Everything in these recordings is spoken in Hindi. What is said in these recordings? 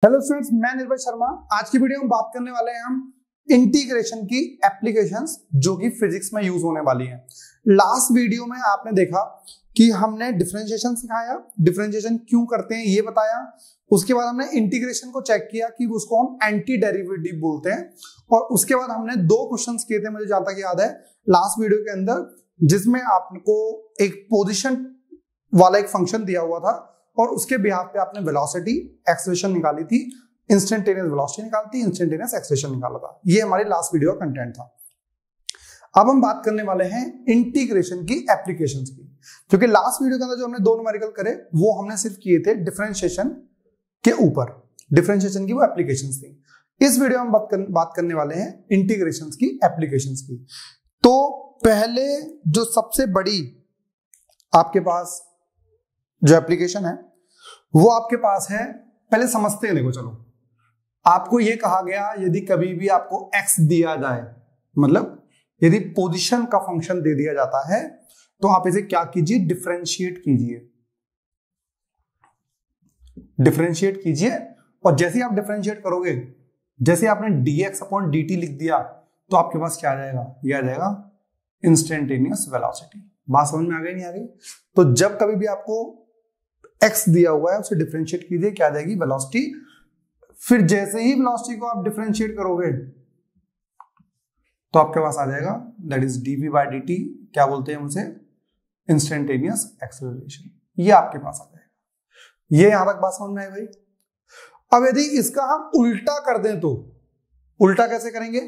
हेलो स्टूडेंट्स, मैं निर्भय शर्मा। आज की वीडियो में बात करने वाले हैं हम इंटीग्रेशन की एप्लीकेशंस जो कि फिजिक्स में यूज होने वाली हैं। लास्ट वीडियो में आपने देखा कि हमने डिफरेंशिएशन सिखाया, डिफरेंशिएशन क्यों करते हैं ये बताया। उसके बाद हमने इंटीग्रेशन को चेक किया कि उसको हम एंटी डेरिवेटिव बोलते हैं, और उसके बाद हमने दो क्वेश्चंस किए थे, मुझे जहां तक याद है लास्ट वीडियो के अंदर, जिसमें आपको एक पोजिशन वाला एक फंक्शन दिया हुआ था और उसके बिहाफ पे आपने वेलोसिटी एक्सेलरेशन निकाली थी, इंस्टेंटेनियस वेलोसिटी निकाली थी, इंस्टेंटेनियस एक्सेलरेशन निकाला था। ये हमारी लास्ट वीडियो का कंटेंट था। अब हम बात करने वाले हैं इंटीग्रेशन की एप्लीकेशंस की, क्योंकि लास्ट वीडियो के अंदर जो हमने दो न्यूमेरिकल करे वो हमने सिर्फ किए थे डिफरेंशिएशन के ऊपर, डिफरेंशिएशन की वो एप्लीकेशंस थी। इस वीडियो में बात करने वाले हैं इंटीग्रेशंस की एप्लीकेशंस की। तो पहले जो सबसे बड़ी आपके पास जो एप्लीकेशन है वो आपके पास है, पहले समझते हैं। देखो चलो, आपको ये कहा गया यदि कभी भी आपको x दिया जाए, मतलब यदि पोजीशन का फंक्शन दे दिया जाता है तो आप इसे क्या कीजिए, डिफरेंशिएट कीजिए। डिफरेंशिएट कीजिए, और जैसे ही आप डिफरेंशिएट करोगे, जैसे आपने dx अपॉन dt लिख दिया तो आपके पास क्या आ जाएगा, ये आ जाएगा इंस्टेंटेनियस वेलोसिटी। बात समझ में आ गई नहीं आ गई? तो जब कभी भी आपको x दिया हुआ है उसे डिफरेंशिएट कीजिए, क्या आ जाएगी, वेलोसिटी। फिर जैसे ही वेलोसिटी को आप डिफरेंशिएट करोगे तो आपके पास आ जाएगा that is dv by dt, क्या बोलते हैं उसे, इंस्टेंटेनियस एक्सेलरेशन। ये आपके पास आ जाएगा। ये यहां तक बात समझ में आई भाई? अब यदि इसका हम उल्टा कर दें तो उल्टा कैसे करेंगे?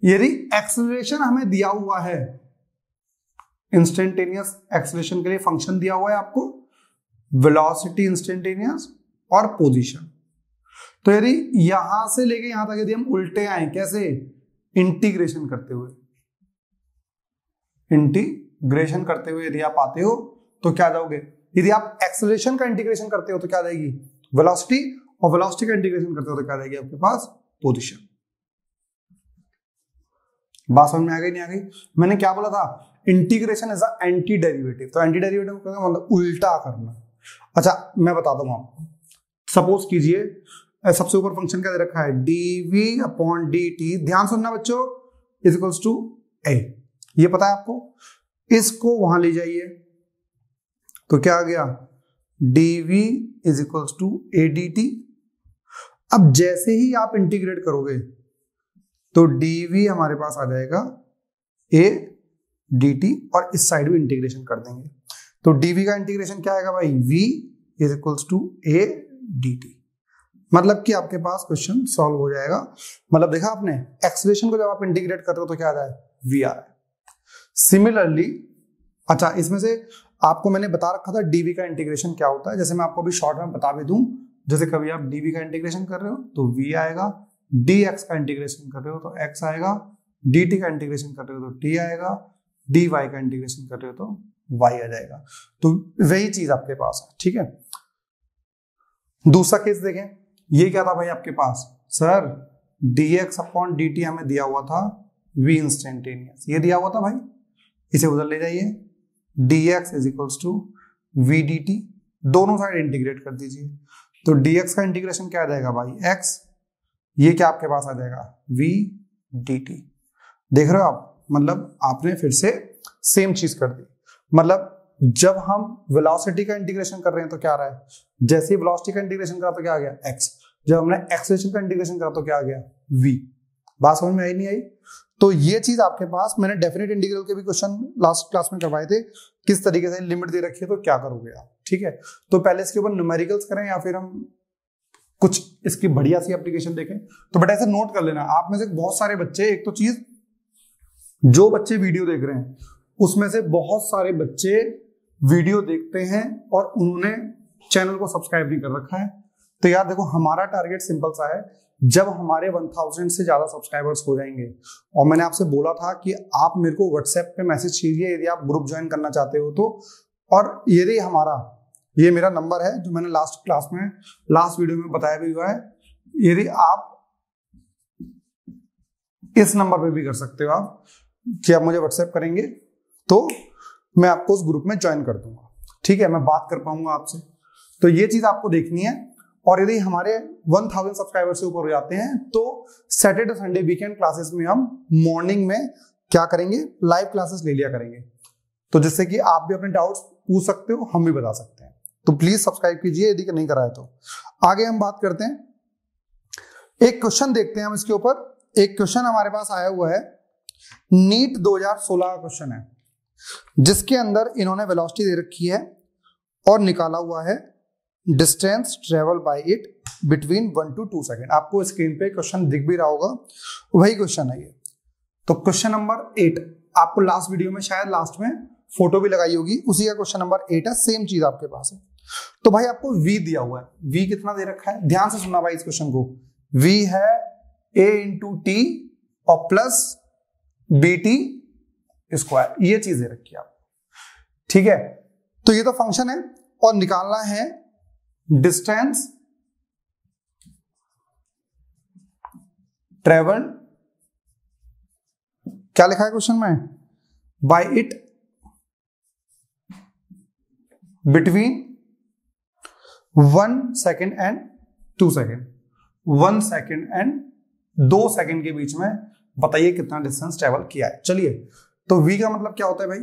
यदि एक्सेलरेशन हमें दिया हुआ है, इंस्टेंटेनियस एक्सेलरेशन के लिए फंक्शन दिया हुआ है आपको, वेलोसिटी इंस्टेंटेनियस और पोजीशन, तो यदि यहां से लेके यहां तक यदि हम उल्टे आए, कैसे, इंटीग्रेशन करते हुए, इंटीग्रेशन करते हुए यदि आप आते हो तो क्या जाओगे, यदि आप एक्सेलरेशन का इंटीग्रेशन करते हो तो क्या जाएगी, वेलोसिटी, और वेलोसिटी का इंटीग्रेशन करते हो तो क्या जाएगी आपके पास, पोजीशन। बात समझ में आ गई नहीं आ गई? मैंने क्या बोला था, integration is a anti derivative. तो एंटी डेरिवेटिव का मतलब उल्टा करना। अच्छा, मैं बता दूंगा आपको। सपोज कीजिए सबसे ऊपर फंक्शन क्या दे रखा है, dv अपॉन dt, ध्यान सुनना बच्चों, इज इक्वल्स टू a, ये पता है आपको। इसको वहां ले जाइए तो क्या आ गया, dv is equals to a dt। अब जैसे ही आप इंटीग्रेट करोगे तो dv हमारे पास आ जाएगा a dt, और इस साइड भी इंटीग्रेशन कर देंगे तो dv का इंटीग्रेशन क्या आएगा भाई, v is equals to a dt। मतलब कि आपके पास क्वेश्चन सॉल्व हो जाएगा। मतलब देखा आपने, एक्सेलरेशन को जब आप इंटीग्रेट कर रहे हो तो क्या आ रहा है, v आ रहा है। सिमिलरली, अच्छा इसमें से आपको मैंने बता रखा था dv का इंटीग्रेशन क्या होता है, जैसे मैं आपको अभी शॉर्ट में बता भी दूं। जैसे कभी आप dv का इंटीग्रेशन कर रहे हो तो v आएगा, dx का इंटीग्रेशन कर रहे हो तो x आएगा, dt का इंटीग्रेशन कर रहे हो तो t आएगा, dy का इंटीग्रेशन कर रहे हो तो y आ जाएगा। तो वही चीज आपके पास है, ठीक है। दूसरा केस देखें, ये क्या था भाई आपके पास, सर dx अपॉन dt हमें दिया हुआ था v इंस्टेंटेनियस, ये दिया हुआ था भाई, इसे उधर ले जाइए, dx is equals to v dt, दोनों साइड इंटीग्रेट कर दीजिए। तो dx का इंटीग्रेशन क्या आ जाएगा भाई, x, ये क्या आपके पास आ जाएगा, v dt। देख रहे हो आप, मतलब आपने फिर से सेम चीज कर दी। मतलब जब हम वेलोसिटी का इंटीग्रेशन कर रहे हैं तो क्या आ रहा है, जैसे ही वेलोसिटी का इंटीग्रेशन करा तो क्या आ गया, x। जब हमने एक्सेलरेशन का इंटीग्रेशन करा तो क्या आ गया, v। बात समझ में आई नहीं आई? तो ये चीज आपके पास, मैंने डेफिनेट इंटीग्रल के भी क्वेश्चन लास्ट क्लास में करवाए थे, किस तरीके से लिमिट दे रखी है तो क्या करोगे आप, ठीक है। तो पहले इसके ऊपर न्यूमेरिकल्स करें या फिर हम कुछ इसकी बढ़िया सी एप्लीकेशन देखें। तो बेटा ऐसे नोट कर लेना, आप में से बहुत सारे बच्चे, एक तो चीज, जो बच्चे वीडियो देख रहे हैं उसमें से बहुत सारे बच्चे वीडियो देखते हैं और उन्होंने चैनल को सब्सक्राइब नहीं कर रखा है। तो यार देखो, हमारा टारगेट सिंपल सा है, जब हमारे 1000 से ज्यादा सब्सक्राइबर्स हो जाएंगे, और मैंने आपसे बोला था कि आप मेरे को व्हाट्सएप पे मैसेज कीजिए यदि आप ग्रुप ज्वाइन करना चाहते हो तो, और यदि हमारा, ये मेरा नंबर है जो मैंने लास्ट क्लास में, लास्ट वीडियो में बताया भी हुआ है, यदि आप इस नंबर पे भी कर सकते हो आप, कि आप मुझे व्हाट्सएप करेंगे तो मैं आपको उस ग्रुप में ज्वाइन कर दूंगा, ठीक है, मैं बात कर पाऊंगा आपसे। तो ये चीज आपको देखनी है। और यदि हमारे 1000 सब्सक्राइबर से ऊपर हो जाते हैं तो सैटरडे संडे वीकेंड क्लासेस में हम मॉर्निंग में क्या करेंगे, लाइव क्लासेस ले लिया करेंगे, तो जिससे कि आप भी अपने डाउट्स पूछ सकते हो, हम भी बता सकते हैं। तो प्लीज सब्सक्राइब कीजिए यदि नहीं करा है तो। आगे हम बात करते हैं, एक क्वेश्चन देखते हैं हम इसके ऊपर। एक क्वेश्चन हमारे पास आया हुआ है, नीट 2016 का क्वेश्चन है, जिसके अंदर इन्होंने वेलोसिटी दे रखी है और निकाला हुआ है distance travel bye it between 1 to 2 second. आपको स्क्रीन पे क्वेश्चन दिख भी रहा होगा, वही क्वेश्चन है ये। तो क्वेश्चन नंबर 8 आपको लास्ट वीडियो में शायद लास्ट में फोटो भी लगाई होगी, उसी का क्वेश्चन नंबर 8 है, सेम चीज आपके पास है। तो भाई आपको v दिया हुआ है, v कितना दे रखा है, ध्यान से सुनना भाई इस क्वेश्चन को। v है a इंटू टी और प्लस bt स्क्वायर, ये चीज दे रखी है आपको, ठीक है। तो ये तो फंक्शन है और निकालना है डिस्टेंस ट्रेवल, क्या लिखा है क्वेश्चन में, by it between 1 second and 2 second, 1 second and 2 second के बीच में बताइए कितना डिस्टेंस ट्रेवल किया है। चलिए, तो v का मतलब क्या होता है भाई,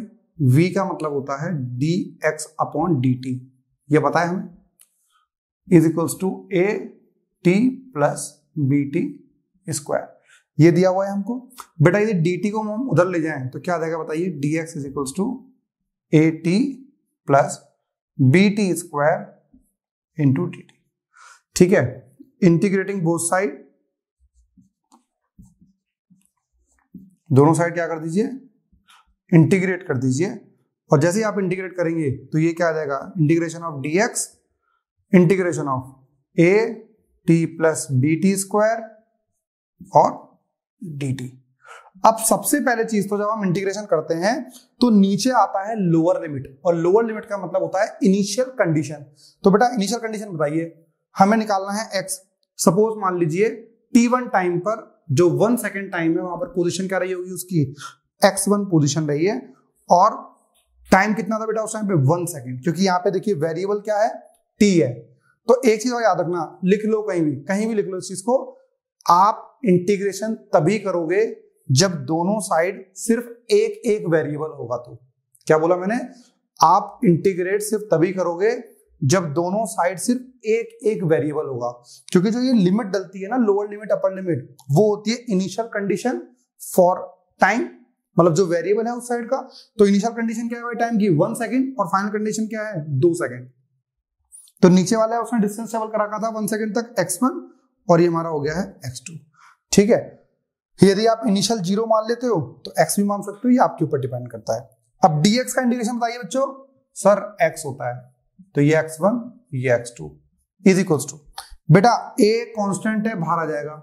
v का मतलब होता है dx अपॉन dt, ये पता है हमें, is equals to a t plus bt square, ये दिया हुआ है हमको। बेटा यदि dt को हम उधर ले जाएं तो क्या आ जाएगा बताइए, dx is equals to a t plus bt square into dt, ठीक है। इंटीग्रेटिंग बोथ साइड, दोनों साइड क्या कर दीजिए, इंटीग्रेट कर दीजिए, और जैसे ही आप इंटीग्रेट करेंगे तो ये क्या आ जाएगा, integration of dx integration of a t plus bt square और dt। अब सबसे पहले चीज तो जब हम इंटीग्रेशन करते हैं तो नीचे आता है लोअर लिमिट, और लोअर लिमिट का मतलब होता है इनिशियल कंडीशन। तो बेटा इनिशियल कंडीशन बताइए, हमें निकालना है x। सपोज मान लीजिए t1 टाइम पर जो 1 सेकेंड टाइम है वहां पर पोजीशन क्या रही होगी उसकी, x1 पोजीशन रही है, और टाइम कितना था बेटा उस टाइम पे 1 सेकेंड, क्योंकि यहाँ पे देखिए वेरिएबल क्या है, t है। तो एक चीज और याद रखना, लिख लो कहीं भी लिख लो इस चीज को, आप इंटीग्रेशन तभी करोगे जब दोनों साइड सिर्फ एक एक वेरिएबल होगा। तो क्या बोला मैंने, आप इंटीग्रेट सिर्फ तभी करोगे जब दोनों साइड सिर्फ एक एक वेरिएबल होगा, क्योंकि जो ये लिमिट डलती है ना, लोअर लिमिट अपर लिमिट, वो होती है इनिशियल कंडीशन फॉर टाइम, मतलब जो वेरिएबल है उस साइड का। तो इनिशियल कंडीशन क्या है टाइम की, 1 सेकेंड, और फाइनल कंडीशन क्या है, 2 सेकेंड। तो नीचे वाला है उसने डिस्टेंस ट्रेवल करा था 1 सेकेंड तक x1, और ये हमारा हो गया है x2, ठीक है। यदि आप इनिशियल 0 मान लेते हो तो x भी मान सकते हो, ये आपके ऊपर डिपेंड करता है। अब dx का इंटीग्रेशन बताइए बच्चों, सर x होता है, तो ये x1 ये x2 इज इक्वल्स टू, बेटा a कांस्टेंट है बाहर आ जाएगा,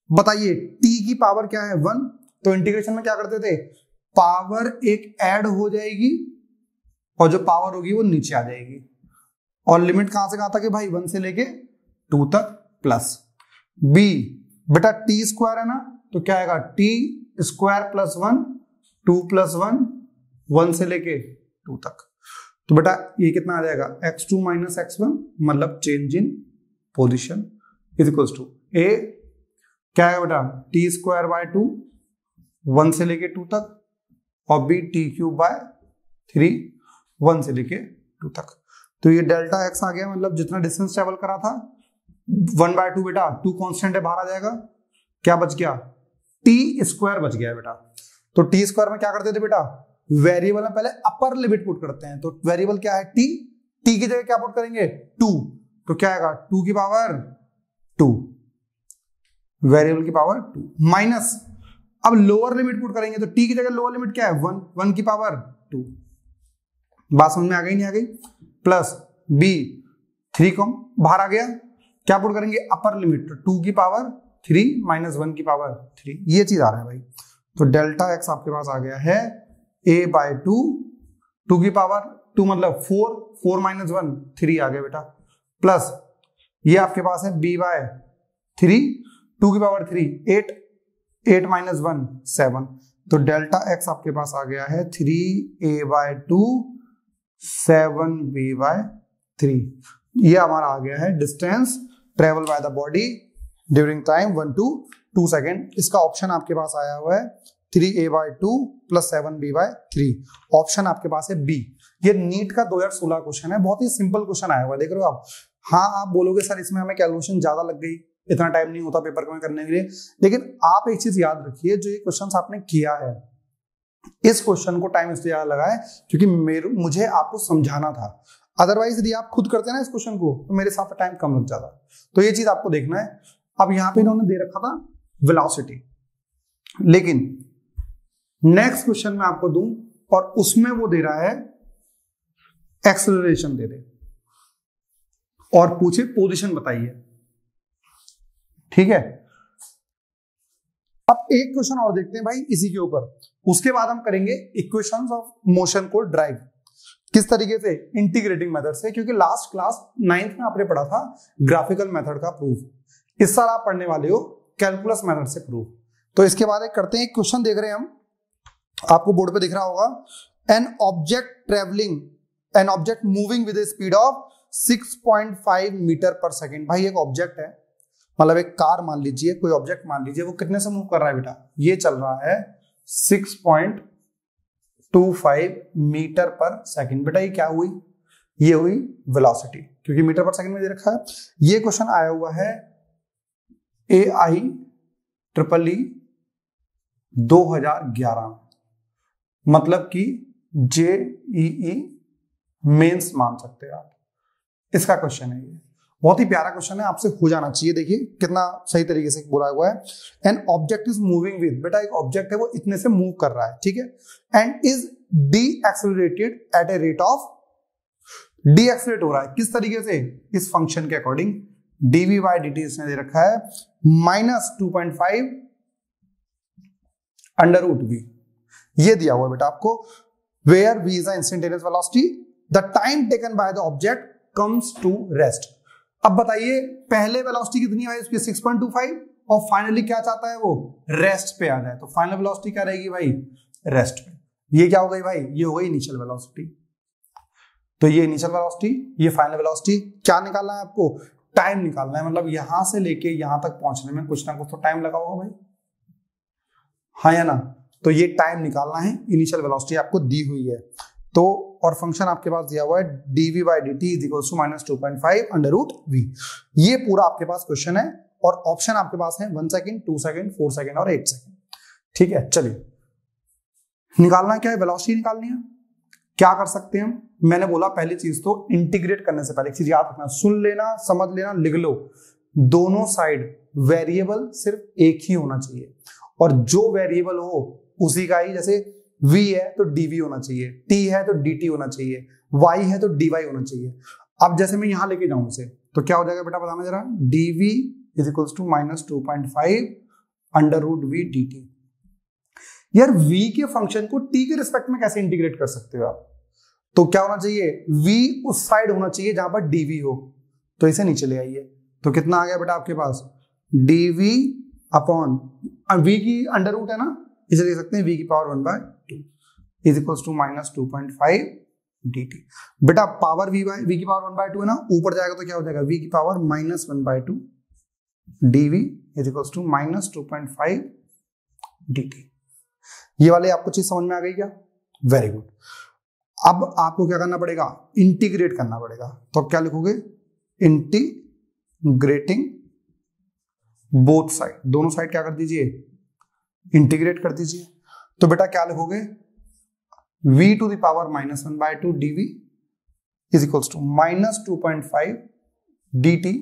बताइए t की पावर क्या है 1, तो इंटीग्रेशन में क्या करते थे, पावर एक ऐड हो जाएगी और जो पावर होगी वो नीचे आ जाएगी, और लिमिट कहां से कहां तक है भाई, 1 से लेके 2 तक, प्लस b, बेटा t स्क्वायर है ना, तो क्या आएगा t स्क्वायर प्लस 1, 2 प्लस 1, 1 से लेके 2 तक। तो बेटा ये कितना आ जाएगा, x2 माइनस x1, मतलब change in position is equals to a क्या है बेटा, t स्क्वायर बाय 2, 1 से लेके 2 तक, और b t क्यूब बाय 3, 1 से लेके 2 तक। तो ये डेल्टा x आ गया, मतलब जितना डिस्टेंस ट्रेवल करा था 1/2, बेटा 2 कांस्टेंट है बाहर आ जाएगा, क्या बच गया, t स्क्वायर बच गया बेटा। तो t स्क्वायर में क्या करते थे बेटा, वेरिएबल में पहले अपर लिमिट पुट करते हैं, तो वेरिएबल क्या है t, t की जगह क्या पुट करेंगे 2, तो क्या आएगा 2 की पावर 2, वेरिएबल की पावर 2, माइनस अब लोअर लिमिट पुट करेंगे, तो t की जगह लोअर लिमिट क्या है 1, 1 की पावर 2, बात समझ में आ गई नहीं आ गई, प्लस b 3 को बाहर आ गया, क्या पुट करेंगे अपर लिमिट, तो 2 की पावर 3 माइनस 1 की पावर 3, ये चीज आ रहा है भाई। तो डेल्टा x आपके पास आ गया है a बाय 2, 2 की पावर 2 मतलब 4, 4 माइनस 1 3 आ गया बेटा, प्लस ये आपके पास है b बाय 3, 2 की पावर 3 8, 8 माइनस 1 7, तो डेल्टा x आपके पास आ गया है 3a बाय 2 7b बाय 3, ये हमारा आ गया है distance travel by the body during time 1 to 2 second. इसका ऑप्शन आपके पास आया हुआ है 3a/2 + 7b/3। ऑप्शन आपके पास है बी। ये नीट का 2016 क्वेश्चन है, बहुत ही सिंपल क्वेश्चन आया हुआ है, देख रहे हो आप। हाँ, आप बोलोगे सर इसमें हमें कैलकुलेशन ज्यादा लग गई, इतना टाइम नहीं होता पेपर में करने के लिए, लेकिन आप एक चीज याद रखिए, जो ये क्वेश्चन आपने किया है, इस क्वेश्चन को टाइम इसलिए ज्यादा लगा है क्योंकि मुझे आपको समझाना था। अदरवाइज यदि आप खुद करते ना इस क्वेश्चन को, तो मेरे साथ टाइम कम लग जाता। तो ये चीज आपको देखना है। अब यहाँ पे इन्होंने दे रखा था वेलोसिटी, लेकिन नेक्स्ट क्वेश्चन में आपको दूं और उसमें वो दे रहा है एक्सेलरेशन दे दे और पूछे पोजीशन बताइए, ठीक है। अब एक क्वेश्चन और देखते हैं भाई इसी के ऊपर, उसके बाद हम करेंगे इक्वेशंस ऑफ मोशन को ड्राइव किस तरीके से, इंटीग्रेटिंग मेथड से, क्योंकि लास्ट क्लास 9th में आपने पढ़ा था ग्राफिकल मेथड का प्रूफ, इस साल आप पढ़ने वाले हो कैलकुलस मेथड से प्रूफ। तो इसके बाद एक करते हैं, एक क्वेश्चन देख रहे हैं हम, आपको बोर्ड पे दिख रहा होगा, an object moving with speed of 6.5 metre per second. भाई एक ऑब्जेक्ट है, मतलब एक कार मान लीजिए, कोई ऑब्जेक्ट मान लीजिए, वो कितने से मूव कर रहा है बेटा, ये चल रहा है 6.25 मीटर पर सेकेंड। बेटा ये क्या हुई, ये हुई वेलोसिटी, क्योंकि मीटर पर सेकेंड में दे रखा है। ये क्वेश्चन आया हुआ है AIEEE 2011, मतलब कि JEE मेंस मान सकते हैं आप, इसका क्वेश्चन है ये। बहुत ही प्यारा क्वेश्चन है, आपसे हो जाना चाहिए। देखिए कितना सही तरीके से बोला हुआ है, an object is moving with, बेटा एक ऑब्जेक्ट है वो इतने से मूव कर रहा है, ठीक है, and is decelerated at a rate of, decelerate हो रहा है किस तरीके से, इस फंक्शन के अकॉर्डिंग, dv/dt इसने दे रखा है -2.5 √v, ये दिया हुआ है बेटा आपको, where v is the instantaneous velocity, the time taken by the object comes to rest. अब बताइए पहले वेलोसिटी कितनी है उसकी 6.25, और फाइनली क्या चाहता है वो, रेस्ट पे आ जाए। तो फाइनल वेलोसिटी क्या रहेगी भाई, रेस्ट पे। ये क्या हो गई भाई, ये हो गई इनिशियल वेलोसिटी। तो ये इनिशियल वेलोसिटी, ये फाइनल वेलोसिटी। क्या निकालना है आपको, टाइम निकालना है, मतलब यहां से लेके यहां तक पहुंचने में कुछ ना कुछ तो टाइम लगा होगा भाई, हाँ या ना। तो ये टाइम निकालना है, इनिशियल वेलोसिटी आपको दी हुई है। तो और फंक्शन आपके पास दिया हुआ है dv/dt = -2.5 √v। ये पूरा आपके पास क्वेश्चन है, और ऑप्शन आपके पास है 1 सेकेंड, 2 सेकेंड, 4 सेकेंड और 8 सेकेंड, ठीक है। चलिए निकालना क्या है, वेलोसिटी निकालनी है। क्या कर सकते हैं हम, मैंने बोला पहली चीज तो इंटीग्रेट करने से पहले एक चीज याद रखना, सुन लेना, समझ लेना, लिख लो, दोनों साइड वेरिएबल सिर्फ एक ही होना चाहिए, और जो वेरिएबल हो उसी का ही, जैसे v है तो dv होना चाहिए, t है तो dt होना चाहिए, y है तो dy होना चाहिए। अब जैसे मैं यहां लेके जाऊं इसे, तो क्या हो जाएगा बेटा बताना जरा, dv = -2.5 √v dt। यार v के फंक्शन को t के रिस्पेक्ट में कैसे इंटीग्रेट कर सकते हो आप, तो क्या होना चाहिए, v उस साइड होना चाहिए जहां पर dv हो, तो इसे नीचे ले आइए। तो कितना आ गया बेटा आपके पास, dv अपॉन v की अंडर रूट है ना, इसे लिख सकते हैं v की पावर 1/2 = -2.5 dt। बेटा पावर v की पावर 1/2 है ना, ऊपर जाएगा तो क्या हो जाएगा, v की पावर -1/2 dv = -2.5 dt। ये वाले आपको चीज समझ में आ गई क्या, वेरी गुड। अब आपको क्या करना पड़ेगा, इंटीग्रेट करना पड़ेगा। तो अब क्या लिखोगे, इंटीग्रेटिंग बोथ साइड, दोनों साइड क्या कर दीजिए, इंटीग्रेट कर दीजिए। तो बेटा क्या लिखोगे, v to the power -1/2 dv = -2.5 dt।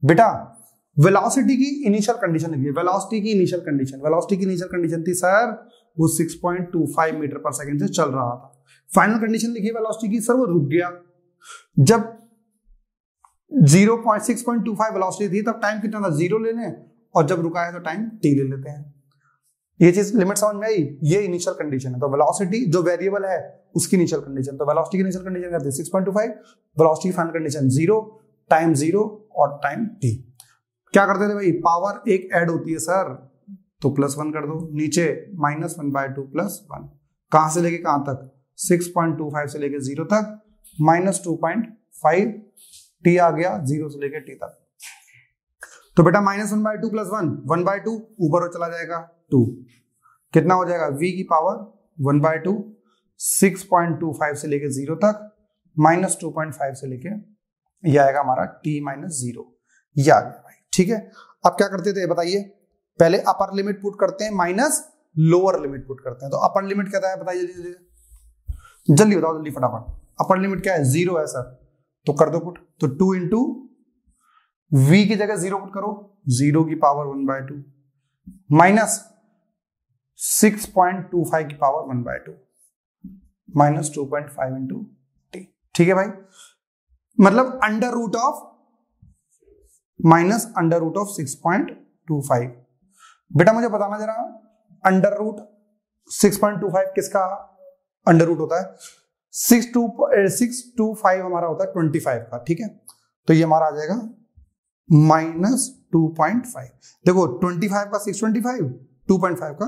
बेटा वेलोसिटी की इनिशियल कंडीशन लिखिए, वेलोसिटी की इनिशियल कंडीशन थी सर वो 6.25 मीटर पर सेकेंड से चल रहा था। फाइनल कंडीशन लिखिए वेलोसिटी की, सर वो रुक गया। जब 6.25 वेलोसिटी थी तब टाइम कितना था, 0 ले लें, और जब रुका है तो टाइम t ले लेते हैं। ये चीज लिमिट समझ में आई, ये इनिशियल कंडीशन है। तो वेलोसिटी जो वेरिएबल है उसकी इनिशियल कंडीशन, तो वेलोसिटी की इनिशियल कंडीशन करते हैं 6.25, वेलोसिटी की फाइनल कंडीशन 0, टाइम 0 और टाइम t। क्या करते थे भाई, पावर एक ऐड होती है सर, तो +1 कर दो, नीचे -1/2 +1, कहां से लेके कहां तक, 6.25 से लेके 0 तक, -2.5 t आ गया 0 से लेके t तक। तो बेटा -1/2 + 1/2 ऊपर चला जाएगा 2, कितना हो जाएगा v की पावर 1/2 6.25 से लेके 0 तक -2.5 से लेके ये आएगा हमारा t - 0, ये आ गया भाई। ठीक है, अब क्या करते थे बताइए, पहले अपर लिमिट पुट करते हैं माइनस लोअर लिमिट पुट करते हैं। तो अपर लिमिट क्या है बताइए, जल्दी बताओ, जल्दी फटाफट। अपर लिमिट क्या है, 0 है सर, तो कर दो पुट। तो 2 इंटू v की जगह 0 पुट करो, 0 की पावर 1/2 माइनस 6.25 की पावर 1/2 माइनस 2.5 इंटू t। ठीक है भाई, मतलब under root of minus under root of 6.25। बेटा मुझे बताना जरा, अंडर रूट 6.25 किसका अंडर रूट होता है? 625 हमारा होता है 25 का। ठीक है, तो ये हमारा आ जाएगा -2.5। देखो 25 का 625, 2.5 का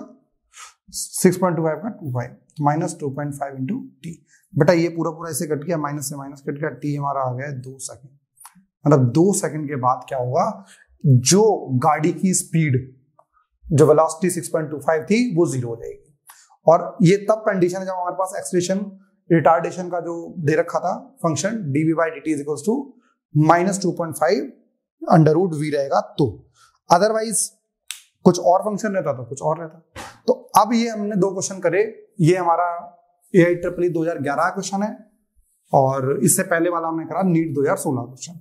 6.25 का 25 -2.5 इंटू टी। बेटा ये पूरा ऐसे कट गया, माइनस से माइनस कट गया, टी हमारा आ गया 2 सेकेंड। मतलब 2 सेकेंड के बाद क्या होगा, जो गाड़ी की स्पीड, जो वेलोसिटी 6.25 थी वो 0 हो जाएगी। और ये तब कंडीशन है जब हमारे पास एक्सेलरेशन रिटार्डेशन का जो दे रखा था function dv/dt = -2.5 under root v रहेगा। तो अदरवाइज कुछ और फंक्शन रहता तो कुछ और रहता। तो अब ये हमने 2 क्वेश्चन करे, ये हमारा AIEEE 2011 क्वेश्चन है और इससे पहले वाला हमने करा नीट 2016 क्वेश्चन।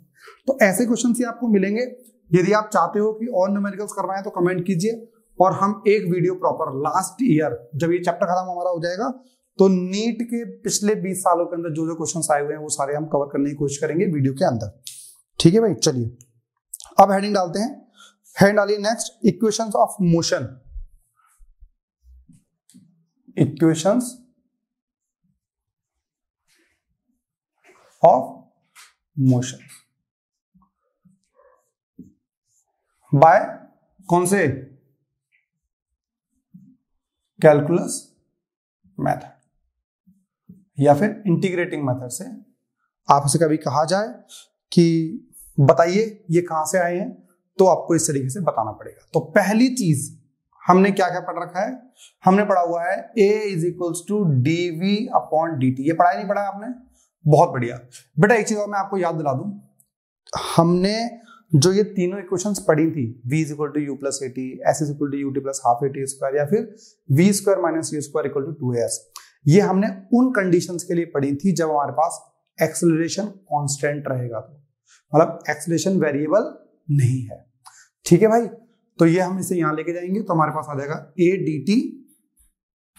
तो ऐसे क्वेश्चन ही आपको मिलेंगे। यदि आप चाहते हो कि और न्यूमेरिकल्स करना है तो कमेंट कीजिए, और हम एक वीडियो प्रॉपर लास्ट ईयर जब ये चैप्टर खत्म हमारा हो जाएगा तो नीट के पिछले 20 सालों के अंदर जो जो क्वेश्चंस आए हुए हैं वो सारे हम कवर करने की कोशिश करेंगे वीडियो के अंदर। ठीक है भाई, चलिए अब हेडिंग डालते हैं। हेडिंग डालिए next, equations of motion. Equations of motion by कौन से? कैलकुलस मेथड या फिर इंटीग्रेटिंग मेथड से। आपसे कभी कहा जाए कि बताइए ये कहां से आए हैं, तो आपको इस तरीके से बताना पड़ेगा। तो पहली चीज हमने क्या क्या पढ़ रखा है, हमने पढ़ा हुआ है a = dv/dt। ये पढ़ा नहीं पढ़ा आपने? बहुत बढ़िया। बेटा एक चीज और मैं आपको याद दिला दूं, हमने जो ये तीनों इक्वेशंस पढ़ी थी, v = u + at, s = ut + ½ at² या फिर v² - u² = 2as, ये हमने उन कंडीशंस के लिए पढ़ी थी जब हमारे पास एक्सेलरेशन कांस्टेंट रहेगा, तो मतलब एक्सेलरेशन वेरिएबल नहीं है। ठीक है भाई, तो ये हम इसे यहां लेके जाएंगे तो हमारे पास आ जाएगा a dt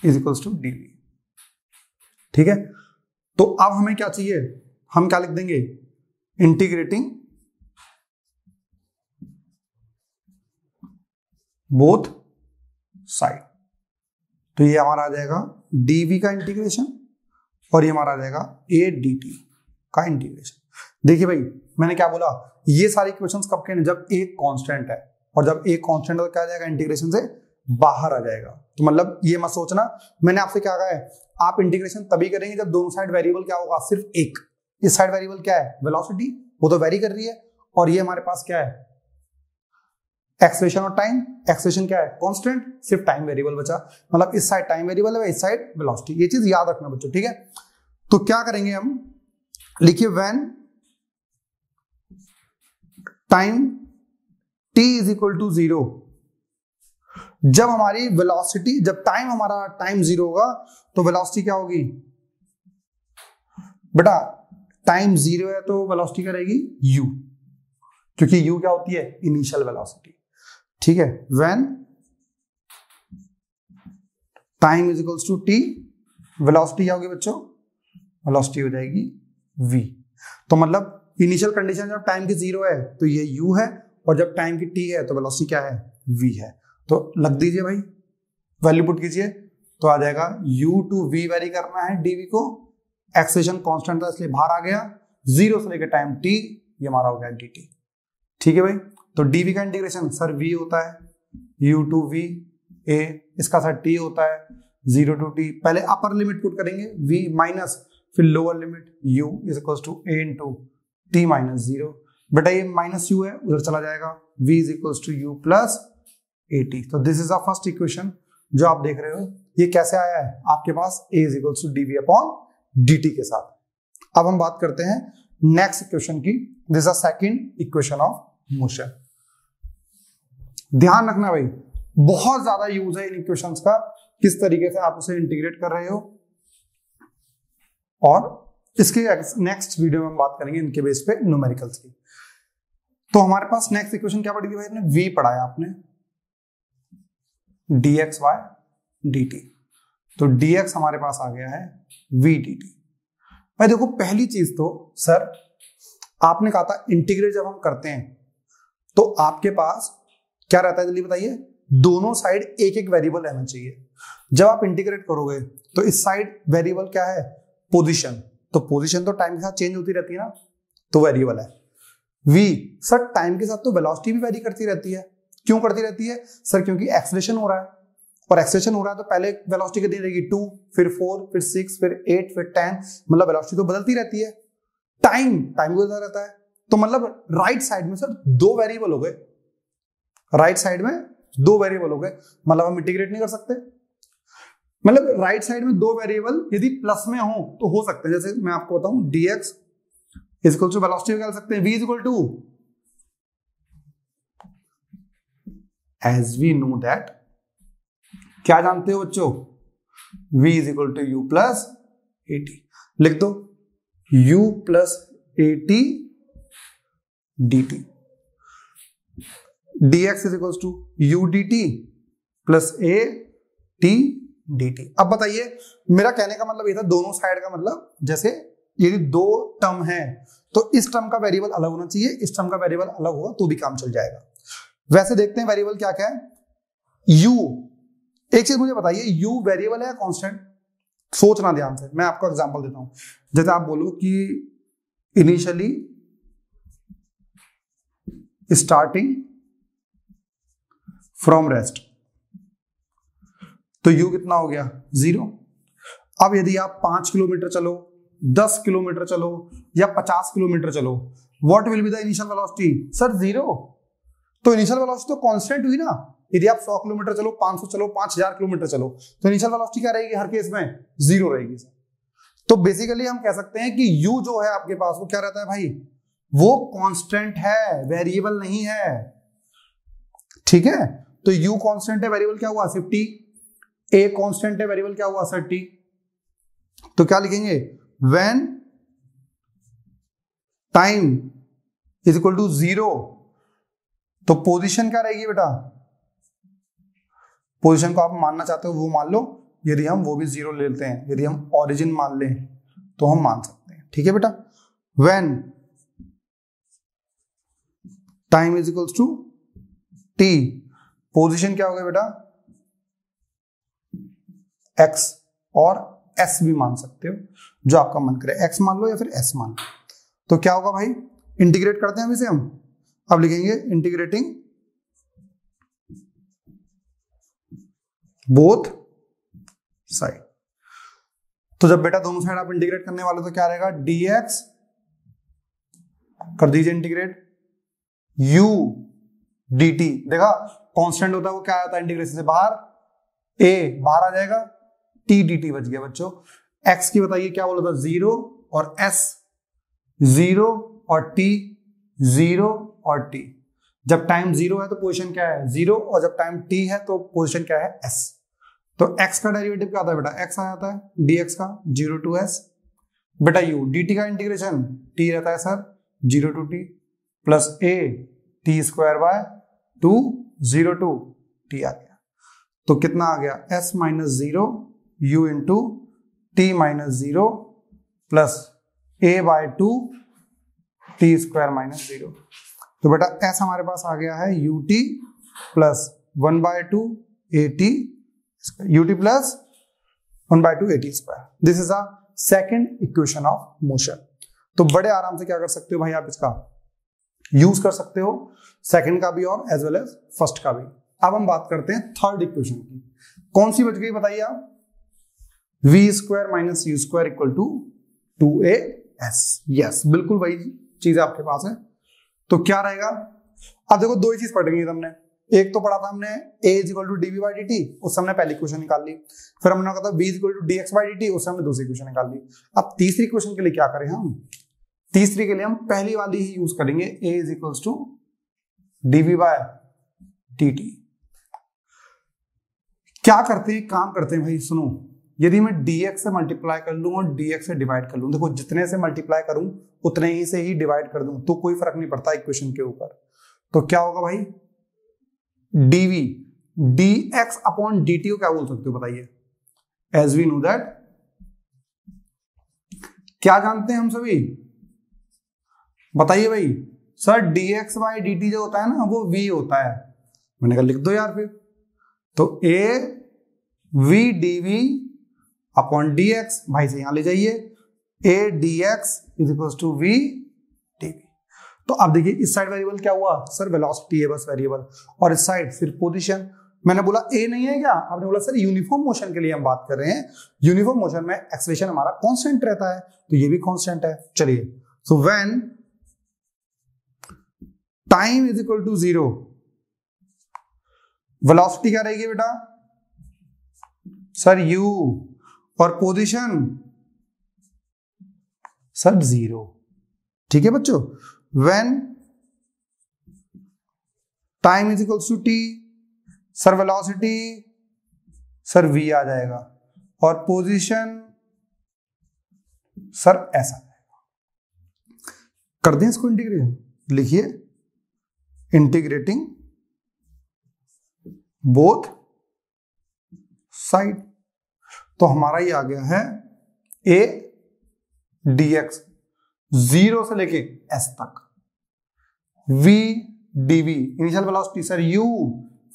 = dv। ठीक है, तो अब हमें क्या चाहिए, हम क्या लिख देंगे, इंटीग्रेटिंग बोथ साइड। तो ये हमारा आ जाएगा dv का इंटीग्रेशन और ये हमारा आ जाएगा a dt का इंटीग्रेशन। देखिए भाई मैंने क्या बोला, ये सारे इक्वेशंस कब के हैं, जब एक कांस्टेंट है, और जब एक कांस्टेंट है तो क्या आ जाएगा, इंटीग्रेशन से बाहर आ जाएगा। तो मतलब ये मत सोचना, मैंने आपसे क्या कहा है, आप इंटीग्रेशन तभी करेंगे जब दोनों साइड वेरिएबल क्या होगा, सिर्फ एक। इस साइड वेरिएबल क्या है, वेलोसिटी, वो तो वेरी कर रही है, और ये हमारे पास क्या है, एक्सेलरेशन और टाइम। एक्सेलरेशन क्या है, कांस्टेंट, सिर्फ टाइम वेरिएबल बचा, मतलब इस साइड टाइम वेरिएबल है, इस साइड वेलोसिटी। ये चीज याद रखना बच्चों। ठीक है, तो क्या करेंगे हम, लिखिए व्हेन टाइम t = 0, जब हमारी वेलोसिटी, जब टाइम हमारा टाइम 0 होगा तो वेलोसिटी क्या होगी बेटा, टाइम 0 है तो वेलोसिटी क्या रहेगी, u, क्योंकि u क्या होती है, इनिशियल वेलोसिटी। ठीक है, व्हेन टाइम = t, वेलोसिटी क्या होगी बच्चों, वेलोसिटी हो जाएगी v। तो मतलब इनिशियल कंडीशन जब टाइम की 0 है तो ये u है, और जब टाइम की t है तो वेलोसिटी क्या है, v है। तो लग दीजिए भाई, वैल्यू पुट कीजिए, तो आ जाएगा u to v वेरी करना है dv को, एक्सेलरेशन कांस्टेंट था इसलिए बाहर आ गया, 0 से लेकर टाइम t, ये हमारा हो गया dt। ठीक है भाई, तो dv का इंटीग्रेशन सर v होता है, u to v a, इसका सर t होता है 0 to t। पहले अपर लिमिट पुट करेंगे v माइनस, फिर lower limit u = a × t - 0। बेटा ये -u है, उधर चला जाएगा, v is equals to u plus at। तो this is the first equation जो आप देख रहे हो। ये कैसे आया है आपके पास, a is equals to dv upon dt के साथ। अब हम बात करते हैं नेक्स्ट इक्वेशन की। This is the second equation of motion. ध्यान रखना भाई, बहुत ज्यादा यूज है इन इक्वेशंस का, किस तरीके से आप उसे इंटीग्रेट कर रहे हो। और इसके नेक्स्ट वीडियो में हम बात करेंगे इनके बेस पे न्यूमेरिकल्स की। तो हमारे पास नेक्स्ट इक्वेशन क्या पढ़ी थी भाई, v पढ़ाया आपने, dxy dt। तो dx हमारे पास आ गया है v dt। भाई देखो, पहली चीज तो सर आपने कहा था इंटीग्रेट जब हम करते हैं तो आपके पास क्या रहता है, जल्दी बताइए, दोनों साइड एक एक वेरिएबल रहना चाहिए। जब आप इंटीग्रेट करोगे तो इस साइड वेरिएबल क्या है, पोजीशन। तो पोजीशन तो टाइम के साथ चेंज होती रहती है ना, तो वेरिएबल है। v सर टाइम के साथ तो वेलोसिटी भी वेरी करती रहती है। क्यों करती रहती है सर, क्योंकि एक्सेलरेशन हो रहा है, और एक्सेलरेशन हो रहा है तो पहले वेलोसिटी कितनी रहेगी 2, फिर 4, फिर 6, फिर 8, फिर 10, मतलब वेलोसिटी तो बदलती रहती है। टाइम बदलता रहता है। तो मतलब राइट साइड में सर दो वेरिएबल हो गए, राइट साइड में दो वेरिएबल हो गए, मतलब हम इंटीग्रेट नहीं कर सकते। मतलब राइट साइड में दो वेरिएबल यदि प्लस में हो तो हो सकते हैं। जैसे मैं आपको बताऊं, dx is equal to velocity निकाल सकते हैं, v is equal to, as we know that, क्या जानते हो बच्चों, v is equal to u plus at। लिख दो u plus at dt, dx is equal to u dt plus a t dt। अब बताइए, मेरा कहने का मतलब ये था, दोनों साइड का मतलब, जैसे यदि दो टर्म है तो इस टर्म का वेरिएबल अलग होना चाहिए, इस टर्म का वेरिएबल अलग होगा तो भी काम चल जाएगा। वैसे देखते हैं वेरिएबल क्या क्या है। u, एक चीज मुझे बताइए, u वेरिएबल है या कांस्टेंट? सोचना ध्यान से, मैं आपको एग्जांपल देता हूं। जैसे आप बोलो कि इनिशियली स्टार्टिंग फ्रॉम रेस्ट, तो u कितना हो गया, 0। अब यदि आप 5 किलोमीटर चलो, 10 किलोमीटर चलो या 50 किलोमीटर चलो, what will be the initial velocity, sir 0। तो इनिशियल वेलोसिटी तो कांस्टेंट हुई ना। यदि आप 100 किलोमीटर चलो, 500 चलो, 5000 किलोमीटर चलो, तो इनिशियल वेलोसिटी क्या रहेगी, हर केस में 0 रहेगी सर। तो बेसिकली हम कह सकते हैं कि u जो है आपके पास वो क्या रहता है भाई, वो कांस्टेंट है, वेरिएबल नहीं है। ठीक है, तो u कांस्टेंट है, वेरिएबल क्या हुआ 50, a कांस्टेंट है, वेरिएबल क्या हुआ 30। तो क्या लिखेंगे, when time is equal to 0, तो पोजीशन क्या रहेगी बेटा, पोजीशन को आप मानना चाहते हो वो मान लो, यदि हम वो भी 0 ले लेते हैं, यदि हम ओरिजिन मान लें तो हम मान सकते हैं। ठीक है बेटा, when time is equal to t, position क्या हो गया बेटा x, और s भी मान सकते हो, जो आपका मन करे, x मान लो या फिर s मान लो। तो क्या होगा भाई, इंटीग्रेट करते हैं इसे हम। अब लिखेंगे इंटीग्रेटिंग बोथ साइड। तो जब बेटा दोनों साइड आप इंटीग्रेट करने वाले तो क्या रहेगा, dx कर दीजिए इंटीग्रेट, u dt, देखा कांस्टेंट होता है वो क्या आता है इंटीग्रेशन से बाहर, a बाहर आ जाएगा, t dt बच गया बच्चों। x की बताइए क्या बोला था, 0 और s, 0 और t, 0 और t। जब टाइम 0 है तो पोजीशन क्या है 0, और जब टाइम t है तो पोजीशन क्या है s। तो x का डेरिवेटिव क्या आता है बेटा, x आ जाता है dx का 0 टू s, बेटा u dt का इंटीग्रेशन t रहता है sir 0 to t plus a t square by 2 0 to t आ गया। तो कितना आ गया, s minus 0 u into t minus 0 plus a by 2 t square minus 0। तो बेटा s हमारे पास आ गया है ut plus 1 by 2 at, ut plus 1 by 2 at square. This is a second equation of motion. तो बड़े आराम से क्या कर सकते हो भाई, आप इसका यूज कर सकते हो, सेकंड का भी और एज वेल एज फर्स्ट का भी। अब हम बात करते हैं थर्ड इक्वेशन की। कौन सी बच गई बताइए आप, v square minus u square equal to 2as। Yes, बिल्कुल वही चीज आपके पास है। तो क्या रहेगा, अब देखो दो ही चीज पढ़ रही हमने, एक तो पढ़ा था हमने a is equal to d v by d t, उससे हमने पहली इक्वेशन निकाल ली। फिर हमने कहा था b is equal to d x by d t, उससे हमने दूसरी इक्वेशन निकाल ली। अब तीसरी इक्वेशन के लिए क्या करें हम, तीसरी के लिए हम पहली वाली ही यूज करेंगे, a is equal to d v by d t. क्या करते हैं, काम करते हैं भाई, सुनो, यदि मैं dx से मल्टीप्लाई कर लूं और dx से डिवाइड कर लूं, देखो जितने से मल्टीप्लाई करूं उतने ही से ही डिवाइड कर दूं तो कोई फर्क नहीं पड़ता इक्वेशन के ऊपर। तो क्या होगा भाई, dv dx अपॉन dt को क्या बोल सकते हो बताइए, एज वी नो दैट, क्या जानते हैं हम सभी, बताइए भाई सर, dx बाई dt जो होता है ना वो v होता है। मैंने कहा लिख दो यार फिर, तो a v dv upon dx, भाई से यहां ले जाइए, a dx is equal to v dv। तो अब देखिए इस साइड वेरिएबल क्या हुआ सर, वेलोसिटी है बस वेरिएबल, और इस साइड सिर्फ पोजीशन। मैंने बोला a नहीं है क्या, आपने बोला सर यूनिफॉर्म मोशन के लिए हम बात कर रहे हैं, यूनिफॉर्म मोशन में एक्सेलरेशन हमारा कांस्टेंट रहता है, तो ये भी कांस्टेंट है। चलिए, so when time is equal to 0, velocity क्या रहेगी बेटा सर u, और पोजीशन सर 0। ठीक है बच्चों, when time is equal to t, sir velocity sir v आ जाएगा, और पोजीशन सर ऐसा आएगा। कर दें इसको इंटीग्रेशन, लिखिए इंटीग्रेटिंग बोथ साइड, तो हमारा ये आ गया है a dx 0 से लेके s तक, v dv initial velocity sir u,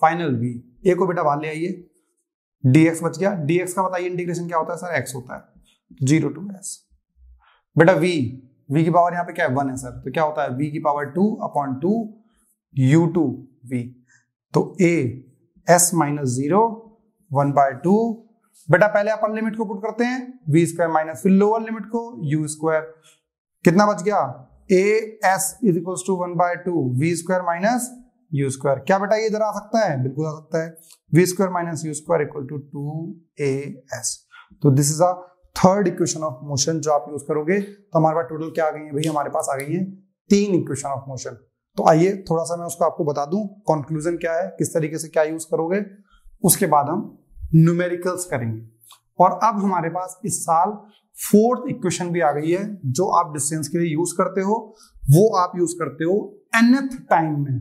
final v। a को बेटा बाहर ले आइए, dx बच गया, dx का बताइए इंटीग्रेशन क्या होता है सर, x होता है 0 to s। बेटा v की पावर यहाँ पे क्या है 1 है सर, तो क्या होता है v की पावर 2 अपॉन 2 u2 v, तो a s माइनस 0 1 बाय 2। बेटा पहले अपन लिमिट को पुट करते हैं, v स्क्वायर माइनस फिर लोअर लिमिट को u स्क्वायर, कितना बच गया, a s is equal to 1 by 2 v square minus u square. क्या बेटा ये इधर आ सकता है, बिल्कुल आ सकता है, v square minus u square equal to 2as। तो this is a third equation of motion जो आप यूज करोगे, तो हमारे पास टोटल क्या आ गई है भाई, हमारे पास आ गई है 3 इक्वेशन ऑफ मोशन। तो आइए थोड़ा सा मैं उसको आपको बता दूं, कंक्लूजन क्या है, किस तरीके से क्या यूज करोगे, उसके बाद हम न्यूमेरिकल्स करेंगे। और अब हमारे पास इस साल फोर्थ इक्वेशन भी आ गई है जो आप डिस्टेंस के लिए यूज करते हो, वो आप यूज करते हो nth टाइम में,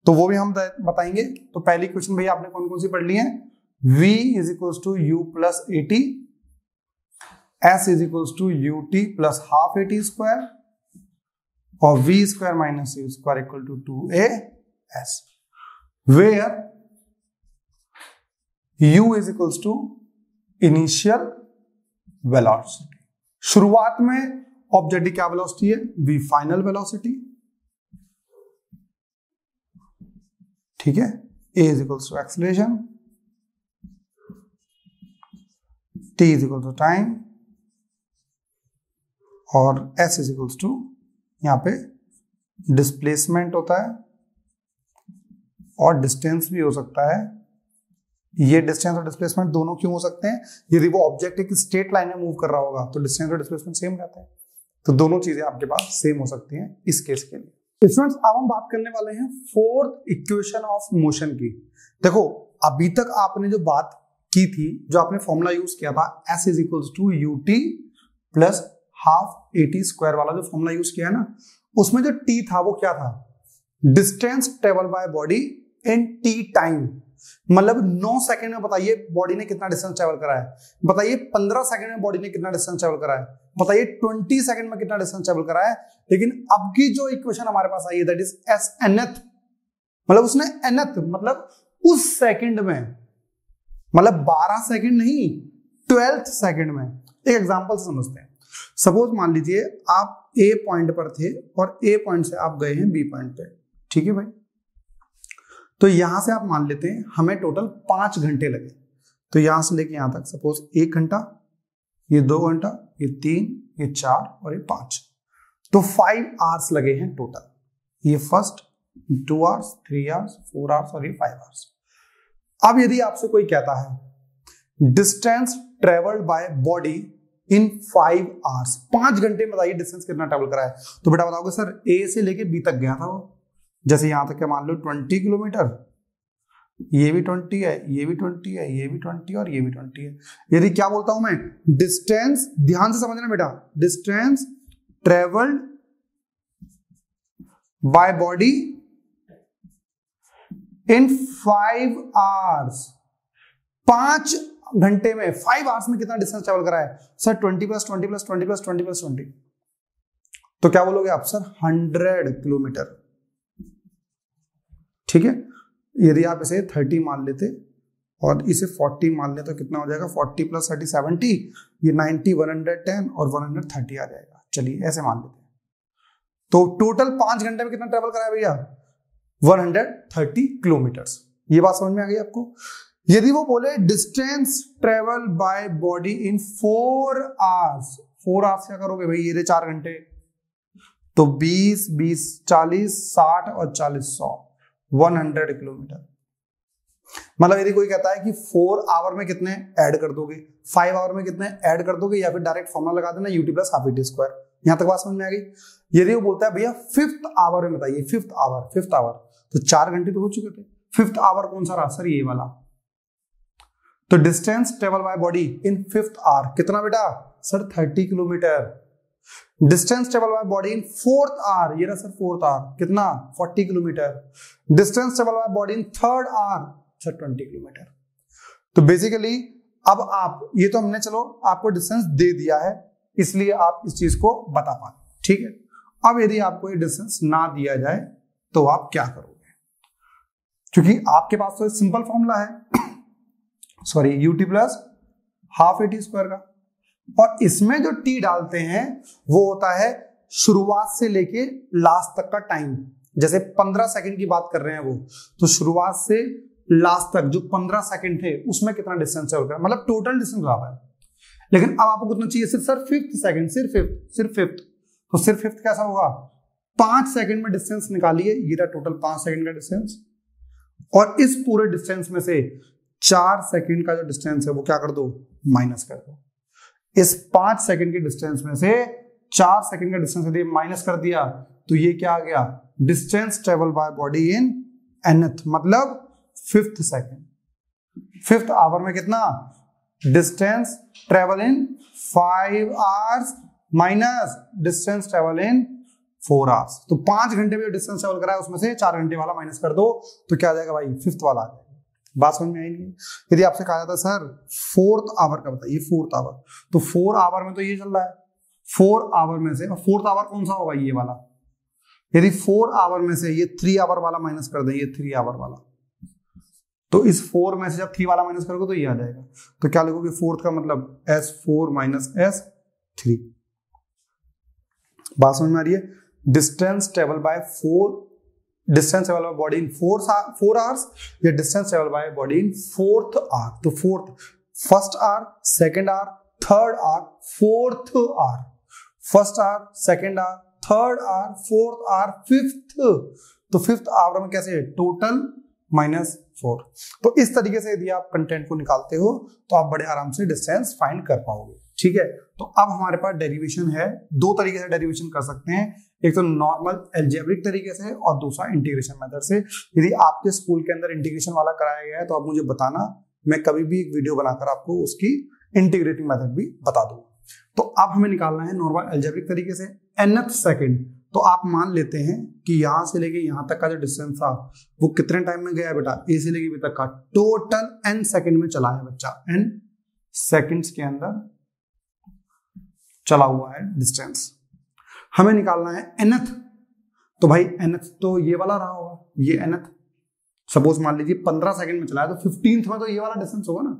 तो वो भी हम बताएंगे। तो पहली इक्वेशन भैया आपने कौन कौन सी पढ़ ली है, v is equal to u plus at, s is equal to ut plus half at square, और v square minus u square equal to 2as, where u is equal to initial velocity. शुरुआत में ऑब्जेक्ट की क्या वेलोसिटी है, v फाइनल वेलोसिटी, ठीक है, a is equal to acceleration, t is equal to time, और s इज इक्वल टू यहां पे डिस्प्लेसमेंट होता है, और डिस्टेंस भी हो सकता है। ये डिस्टेंस और डिस्प्लेसमेंट दोनों क्यों हो सकते हैं, यदि वो ऑब्जेक्ट एक स्ट्रेट लाइन में मूव कर रहा होगा तो डिस्टेंस और डिस्प्लेसमेंट सेम रहते हैं, तो दोनों चीजें आपके पास सेम हो सकती हैं इस केस के लिए। स्टूडेंट्स अब हम बात करने वाले हैं फोर्थ इक्वेशन ऑफ मोशन की। देखो अभी तक आपने जो बात की थी, जो आपने फॉर्मूला यूज किया था s is equal to ut plus half at square वाला जो फॉर्मूला यूज किया है ना, उसमें जो t था वो क्या था, distance travel by body in t time, मतलब 9 सेकंड में बताइए बॉडी ने कितना डिस्टेंस ट्रेवल करा है, बताइए 15 सेकंड में बॉडी ने कितना डिस्टेंस ट्रेवल करा है, बताइए 20 सेकंड में कितना डिस्टेंस ट्रेवल करा है। लेकिन अब की जो इक्वेशन हमारे पास आई है दैट इज एस nth, मतलब उसने nth मतलब उस सेकंड में, मतलब 12 सेकंड नहीं 12th सेकंड में। एक एग्जांपल से समझते हैं, सपोज मान लीजिए आप ए पॉइंट पर थे और ए पॉइंट से आप गए हैं बी पॉइंट पे, ठीक है भाई, तो यहां से आप मान लेते हैं हमें टोटल 5 घंटे लगे, तो यहां से लेके यहां तक सपोज 1 घंटा, ये 2 घंटा, ये 3, ये 4 और ये 5, तो 5 आवर्स लगे हैं टोटल। ये फर्स्ट 2 आवर्स, 3 आवर्स, 4 आवर्स और ये 5 आवर्स। अब यदि आपसे कोई कहता है distance travelled by body in 5 hours, 5 घंटे में बताइए डिस्टेंस कितना ट्रेवल करा है, तो बेटा बताओगे सर ए से लेके बी तक गया था वो, जैसे यहां तक मान लो 20 किलोमीटर, ये भी 20 है, ये भी 20 है, ये भी 20 और ये भी 20 है। यदि क्या बोलता हूं मैं, डिस्टेंस, ध्यान से समझना बेटा, distance travelled by body in 5 hours, 5 घंटे में, 5 आवर्स में कितना डिस्टेंस ट्रेवल करा है sir, 20 plus 20 plus 20 plus 20 plus 20, तो क्या बोलोगे आप सर 100 किलोमीटर। ठीक है, यदि आप इसे 30 मान लेते और इसे 40 मान ले तो कितना हो जाएगा, 40 प्लस 30 70, ये 90, 110 और 130 आ जाएगा। चलिए ऐसे मान लेते हैं, तो टोटल 5 घंटे में कितना ट्रेवल करा है भैया, 130 किलोमीटर्स। ये बात समझ में आ गई आपको। यदि वो बोले distance travel by body in 4 hours, 4 hours क्या करोगे भाई, ये 4 घंटे, तो 20, 20, 40, 60 और 40, 100, 100 किलोमीटर। मतलब यदि कोई कहता है कि 4 आवर में कितने ऐड कर दोगे, 5 आवर में कितने ऐड कर दोगे, या फिर डायरेक्ट फॉर्मूला लगा देना ut plus half T square. यहां तक बात समझ में आ गई। यदि वो बोलता है भैया 5th आवर में बताइए, 5th आवर, तो 4 घंटे तो हो चुके थे, 5th आवर कौन सा रहा सर, ये वाला। तो distance travel by body in 5th hour कितना बेटा sir, 30 kilometre. Distance travel by body in 4th hour, ये रहा सर 4th आवर, कितना 40 kilometre. Distance travel by body in 3rd hour sir 20 kilometre. तो बेसिकली अब आप, ये तो हमने चलो आपको डिस्टेंस दे दिया है, इसलिए आप इस चीज को बता पाते, ठीक है। अब यदि आपको ये डिस्टेंस ना दिया जाए तो आप क्या करोगे, क्योंकि आपके पास तो सिंपल फॉर्मूला है sorry ut plus half A T square का, और इसमें जो t डालते हैं वो होता है शुरुआत से लेके लास्ट तक का टाइम। जैसे 15 सेकंड की बात कर रहे हैं वो, तो शुरुआत से लास्ट तक जो 15 सेकंड थे उसमें कितना डिस्टेंस है, मतलब टोटल डिस्टेंस आता है। लेकिन अब आपको कितना चाहिए, सिर्फ सर 5th सेकंड, सिर्फ 5th, तो सिर्फ 5th कैसा होगा, 5 सेकंड में डिस्टेंस निकालिए, ये रहा टोटल 5 सेकंड का डिस्टेंस, और इस पूरे डिस्टेंस में से 4 सेकंड का जो डिस्टेंस है वो क्या कर दो, माइनस कर दो। इस 5 सेकंड के डिस्टेंस में से 4 सेकंड का डिस्टेंस यदि माइनस कर दिया तो ये क्या आ गया, distance travel by body in nth, मतलब 5th सेकंड। 5th आवर में कितना, distance travel in 5 hours minus distance travel in 4 hours. तो 5 घंटे में जो डिस्टेंस ट्रेवल करा है उसमें से 4 घंटे वाला माइनस कर दो, तो क्या आ जाएगा भाई, 5th वाला आ जाएगा। बात समझ में आई नहीं। यदि आपसे कहा जाता सर 4th आवर का बताइए, 4th आवर, तो 4 आवर में तो ये चल रहा है, 4 आवर में से 4th आवर कौन सा होगा, ये वाला। यदि 4 आवर में से ये 3 आवर वाला माइनस कर दें, ये 3 आवर वाला, तो इस 4 में से जब 3 वाला माइनस करोगे तो ये आ जाएगा। तो क्या लिखोगे, 4th का मतलब S4 माइनस S3। बात समझ में आ रही है। Distance travel by body in 4 hours या distance travel by body in 4th hour. तो 4th, 1st hour, 2nd hour, 3rd hour, 4th hour, 1st hour, 2nd hour, 3rd hour, 4th hour, 5th। तो 5th आवर में कैसे, टोटल -4। तो इस तरीके से यदि आप कंटेंट को निकालते हो तो आप बड़े आराम से डिस्टेंस फाइंड कर पाओगे, ठीक है। तो अब हमारे पास डेरिवेशन है, 2 तरीके से डेरिवेशन कर सकते हैं, एक तो नॉर्मल अलजेब्रिक तरीके से और दूसरा इंटीग्रेशन मेथड से। यदि आपके स्कूल के अंदर इंटीग्रेशन वाला कराया गया है तो आप मुझे बताना, मैं कभी भी एक वीडियो बनाकर आपको उसकी इंटीग्रेटिंग मेथड भी बता दूंगा। तो अब हमें निकालना है नॉर्मल अलजेब्रिक तरीके से nth सेकंड। तो आप मान लेते हैं कि यहां से लेके यहां तक का जो डिस्टेंस था वो कितने टाइम में गया है बेटा, ए से लेके बी तक का टोटल n सेकंड में चला है बच्चा, n सेकंड्स के अंदर चला हुआ है डिस्टेंस। हमें निकालना है nth। तो भाई nth तो ये वाला रहा होगा, ये nth। सपोज मान लीजिए 15 सेकंड में चला है, तो 15th में तो ये वाला डिस्टेंस होगा ना।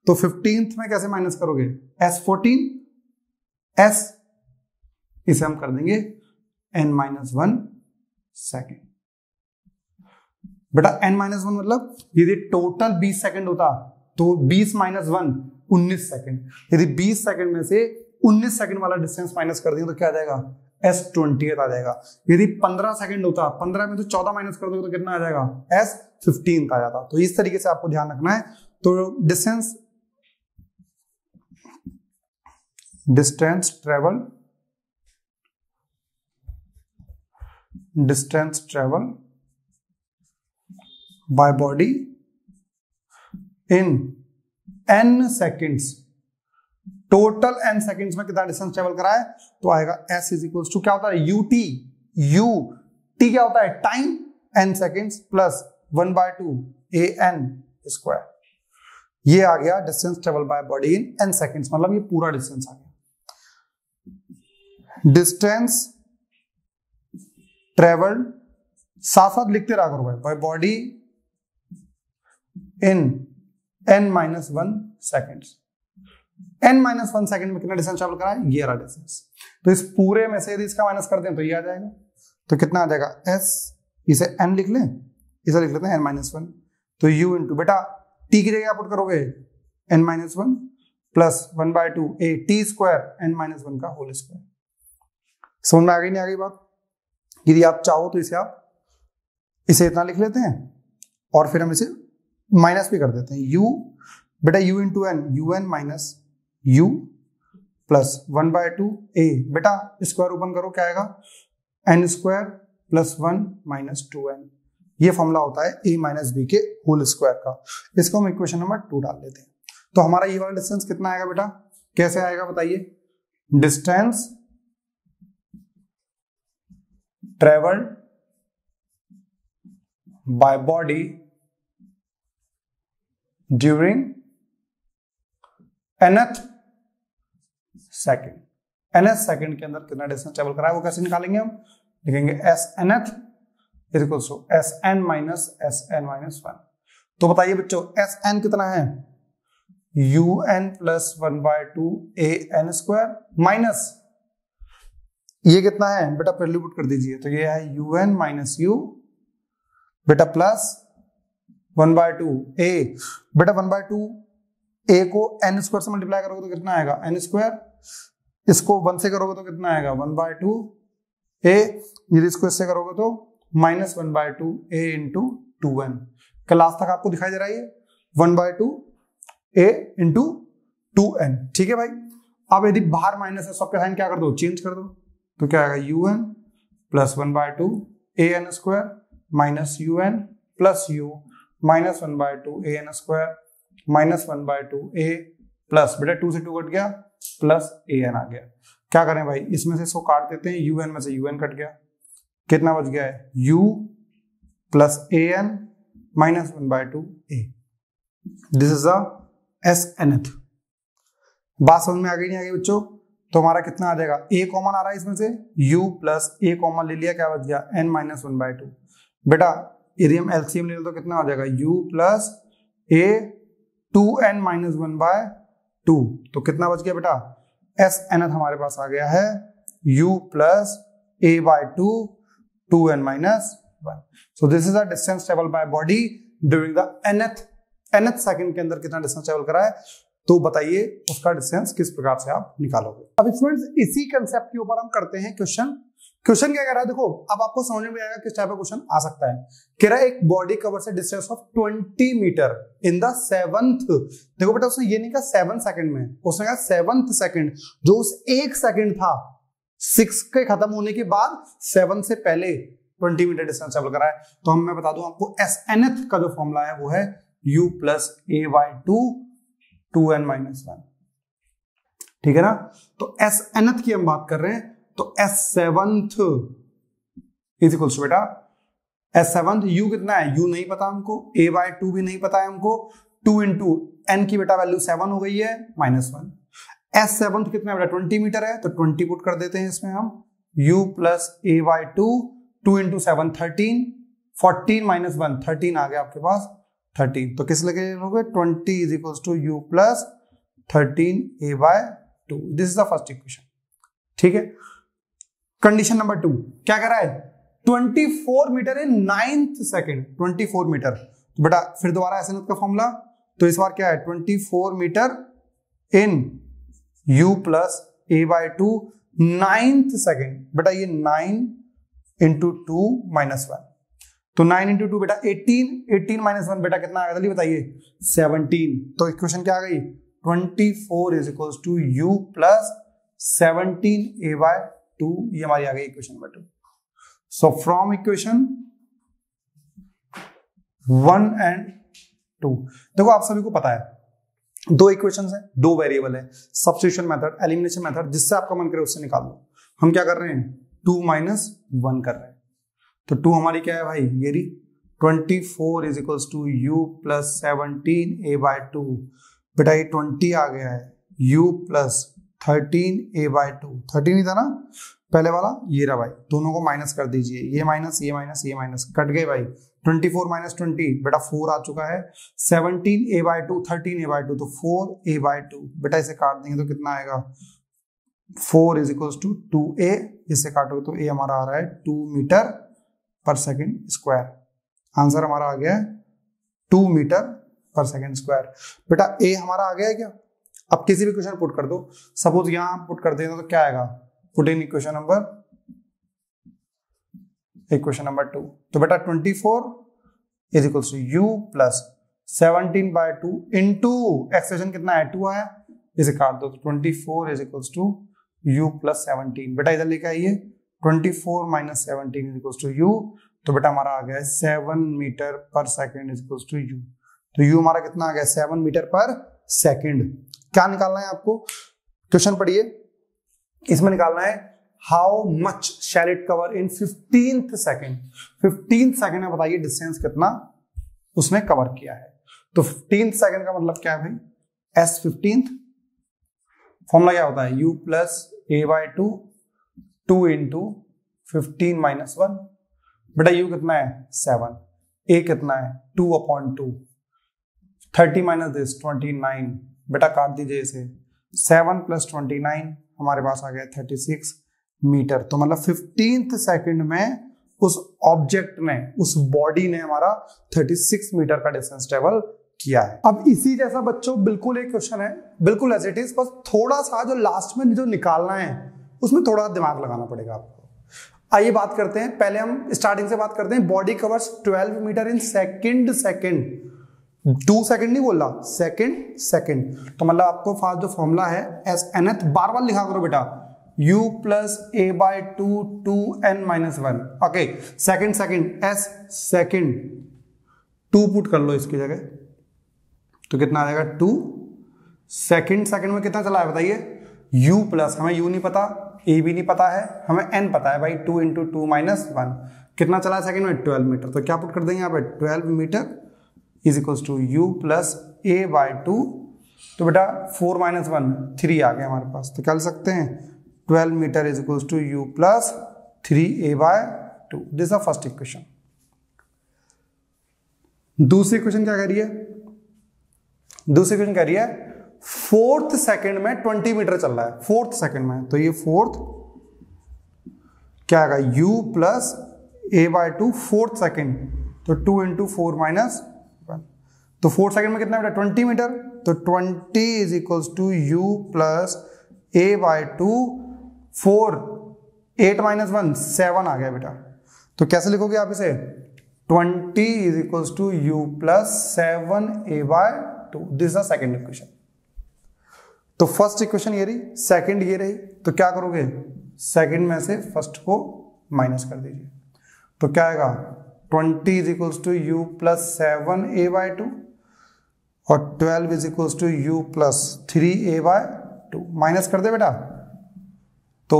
तो 15th में कैसे माइनस करोगे, S14 S, इसे हम कर देंगे n-1 सेकेंड। बेटा n-1 मतलब यदि टोटल 20 सेकंड होता तो 20 - 1 19 सेकंड। यदि 20 सेकंड में से 19 सेकंड वाला डिस्टेंस माइनस कर दिया तो क्या आ जाएगा, S20 आ जाएगा। यदि 15 सेकंड होता, 15 में तो 14 माइनस कर दोगे तो कितना आ जाएगा, S15 आ जाता। तो इस तरीके से आपको ध्यान रखना है। तो distance travel by body in n seconds, total n seconds में कितना डिस्टेंस ट्रेवल करा है, तो आएगा s इज इक्वल टू क्या होता है ut, t क्या होता है time, n seconds plus 1/2 an square. ये आ गया distance travel by body in n seconds, मतलब ये पूरा डिस्टेंस आ गया। डिस्टेंस ट्रेवल्ड, साथ साथ लिखते रहा करो भाई, बाय बॉडी इन n-1 सेकेंड्स। n-1 सेकेंड में कितना डिस्टेंस ट्रेवल करा है, ये रहा डिस्टेंस। तो इस पूरे में से यदि इसका माइनस करते हैं तो ये आ जाएगा। तो कितना आ जाएगा s, इसे n लिख लें, इसे लिख लेते हैं n-1, तो u इंटू बेटा t की जगह पुट करोगे n-1 plus 1/2 a t square n-1 का होल स्क्वायर। समझ में आ गई नहीं आ गई बात? यदि आप चाहो तो इसे इतना लिख लेते हैं और फिर हम इसे माइनस भी कर देते हैं। u बेटा u into n, un minus u plus 1/2 a, बेटा स्क्वायर ओपन करो क्या आएगा, n square plus 1 minus 2n। ये फॉर्मूला होता है a माइनस बी के होल स्क्वायर का। इसको हम इक्वेशन नंबर 2 डाल देते हैं। तो हमारा ये वाला डिस्टेंस कितना आएगा बेटा, कैसे आएगा बताइए, distance travelled by body during nth second. nth second के अंदर कितना डिस्टेंस ट्रेवल करा है वो कैसे निकालेंगे हम, लिखेंगे s nth is equals to sn minus sn minus 1। तो बताइए बच्चों sn कितना है, un plus 1/2 an square minus ये कितना है बेटा, पहले पुट कर दीजिए, तो ये है un माइनस u बेटा प्लस 1/2 a, बेटा 1/2 a को n स्क्वायर से मल्टीप्लाई करोगे तो कितना आएगा n स्क्वायर, इसको 1 से करोगे तो कितना आएगा 1/2 a, यदि इसको इससे करोगे तो minus 1/2 a into 2n। Class तक आपको दिखाई दे रहा है ये 1/2 a इंटू 2n, ठीक है भाई। अब यदि बाहर माइनस है सबके साइन क्या कर दो, चेंज कर दो, तो क्या आएगा un plus 1/2 an square minus un plus u minus 1/2 an square minus 1/2 a plus बेटा 2 से 2 कट गया प्लस an आ गया। क्या करें भाई, इसमें से इसको काट देते हैं, un में से un कट गया, कितना बच गया है u plus an minus 1/2 a। This is the snth। बात समझ में आ गई नहीं आ गई बच्चों? तो हमारा कितना आ जाएगा, a कॉमन आ रहा है इसमें से, u प्लस a कॉमन ले लिया, क्या बच गया n माइनस 1/2। बेटा यदि हम एलसीएम ले लो तो कितना आ जाएगा u plus a 2n minus 1/2, तो कितना बच गया बेटा snth हमारे पास आ गया है u plus a/2 2n minus 1। So this is the distance travel by body during the nth second के अंदर कितना डिस्टेंस ट्रेवल करा है, तो बताइए उसका डिस्टेंस किस प्रकार से आप निकालोगे। अब स्टूडेंट्स इसी कंसेप्ट के ऊपर हम करते हैं क्वेश्चन क्या कह रहा है, देखो अब आपको समझ में आएगा किस टाइप का क्वेश्चन आ सकता है। कह रहा है एक बॉडी कवर से distance of 20 metre in the 7th, देखो बेटा उसने ये नहीं कहा 7 सेकंड में, उसने कहा 7th सेकंड, जो उस 1 सेकंड था 6 के खत्म होने के बाद 7 से पहले 20 मीटर डिस्टेंस ट्रेवल करा है। तो हम मैं बता दूं आपको snth का जो फॉर्मूला है वो है u plus a/2 2n minus 1, ठीक है ना। तो snth की हम बात कर रहे हैं, तो s7th इज इक्वल्स बेटा s7th u कितना है, u नहीं पता हमको, a/2 भी नहीं पता है हमको, 2 इंटू n की बेटा वैल्यू 7 हो गई है माइनस 1। s7th कितना है बेटा 20 मीटर है, तो 20 पुट कर देते हैं इसमें हम, u plus a/2 2 into 7 13, 14 minus 1 13 आ गया आपके पास 13, तो किस लगे लोगे 20 is equals to u plus 13 a/2। This is the first equation, ठीक है। कंडीशन नंबर 2 क्या कह रहा है, 24 मीटर इन 9th सेकंड, 24 मीटर, तो बेटा फिर दोबारा snth का फॉर्मूला, तो इस बार क्या है 24 मीटर इन u plus a/2 9th second, बेटा ये 9 इंटू 2 माइनस 1, तो 9 इंटू 2 बेटा 18, 18 माइनस 1 बेटा कितना आएगा जल्दी बताइए 17। तो इक्वेशन क्या आ गई 24 is equals to u plus 17a/2, ये हमारी आ गई equation number 2। So from equation 1 and 2, देखो आप सभी को पता है दो इक्वेशंस है, दो वेरिएबल है, सब्स्टिट्यूशन मेथड, एलिमिनेशन मेथड, जिससे आपका मन करे उससे निकाल लो। हम क्या कर रहे हैं 2 माइनस 1 कर रहे हैं, तो 2 हमारी क्या है भाई ये रही 24 is equals to u plus 17a/2, बेटा ये 20 आ गया है, u प्लस 13a/2, 13 ही था ना पहले वाला, ये रहा भाई, दोनों को माइनस कर दीजिए, ये माइनस ये माइनस ये माइनस कट गए भाई, 24 माइनस 20 बेटा 4 आ चुका है, 17a/2 13a/2 तो 4a/2, बेटा इसे काट देंगे तो कितना आएगा 4 इज इक्वल्स टू 2a, इसे काटोगे तो a हमारा आ रहा है 2 metre per second square, answer हमारा आ गया है 2 मीटर पर सेकेंड स्क्वायर। बेटा a हमारा आ गया है क्या, अब किसी भी क्वेश्चन पुट कर दो, सपोज यहां पुट कर दें तो क्या आएगा, पुट इन इक्वेशन नंबर 2, तो बेटा 24 is equals to u plus 17/2 into expression कितना है 2 आया, इसे काट दो तो 24 is equals to u plus 17, बेटा इधर लेके आइए 24 minus 17 is equals to u, तो बेटा हमारा आ गया है 7 metre per second is equals to u, तो u हमारा कितना आ गया 7 मीटर पर सेकेंड। क्या निकालना है आपको, क्वेश्चन पढ़िए, इसमें निकालना है how much shall it cover in 15th second, 15th second में बताइए डिस्टेंस कितना उसने कवर किया है। तो 15th सेकेंड का मतलब क्या है भाई s 15th, फॉर्मूला क्या होता है u plus a/2 2 into 15 minus 1, बेटा u कितना है 7, a कितना है 2/2, 30 माइनस दिस 29, बेटा काट दीजिए इसे, 7 प्लस 29 हमारे पास आ गया 36 मीटर। तो मतलब 15th सेकंड में उस ऑब्जेक्ट ने, उस बॉडी ने हमारा 36 मीटर का डिस्टेंस ट्रेवल किया है। अब इसी जैसा बच्चों बिल्कुल एक क्वेश्चन है, बिल्कुल एज इट इज, बस थोड़ा सा जो लास्ट में जो निकालना है उसमें थोड़ा दिमाग लगाना पड़ेगा आपको। आइए बात करते हैं, पहले हम स्टार्टिंग से बात करते हैं, body covers 12 metre in second, 2 second नहीं बोल रहा, सेकंड, तो मतलब आपको फास्ट जो फॉर्मूला है एस एन एथ बार बार लिखा करो बेटा, u plus a/2 2n minus 1, okay second S second 2 put कर लो इसकी जगह, तो कितना आ जाएगा 2 सेकंड में कितना चला है बताइए, u प्लस, हमें u नहीं पता, a भी नहीं पता है, हमें n पता है भाई, 2 इंटू 2 माइनस 1, कितना चला है सेकंड में 12 मीटर, तो क्या पुट कर देंगे यहाँ पे 12 metre is equals to u plus a/2, तो बेटा 4 माइनस 1 3 आ गया हमारे पास, तो क्या लिख सकते हैं 12 metre is equals to u plus 3a/2, this is first equation. दूसरी इक्वेशन क्या कह रही है, दूसरी इक्वेशन कह रही है 4th सेकंड में 20 मीटर चल रहा है, 4th सेकंड में, तो ये 4th क्या आएगा u plus a/2 4th second, तो 2 इंटू 4 माइनस 1, तो 4th सेकंड में कितना बेटा 20 मीटर, तो 20 is equals to u plus a/2 4, 8 minus 1 7 आ गया बेटा, तो कैसे लिखोगे आप इसे 20 is equals to u plus 7a/2, this is second equation. तो फर्स्ट इक्वेशन ये रही, सेकंड ये रही, तो क्या करोगे सेकंड में से फर्स्ट को माइनस कर दीजिए, तो क्या आएगा 20 is equals to u plus 7a/2 और 12 is equals to u plus 3a/2, minus कर दे बेटा, तो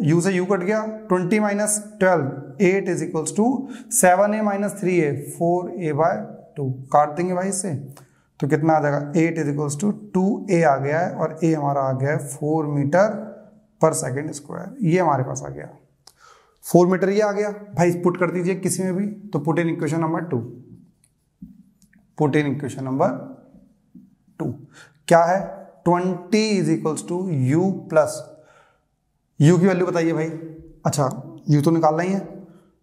u से u कट गया, 20 minus 12 8 is equals to 7a minus 3a 4a/2, काट देंगे भाई इससे, तो कितना आ जाएगा 8 इज इक्वल्स टू 2a आ गया है, और a हमारा आ गया है 4 मीटर पर सेकेंड स्क्वायर, ये हमारे पास आ गया 4 मीटर, ये आ गया भाई, पुट कर दीजिए किसी में भी, तो put in equation number 2, put in equation number 2 क्या है 20 is equals to u plus, u की वैल्यू बताइए भाई, अच्छा u तो निकालना ही है,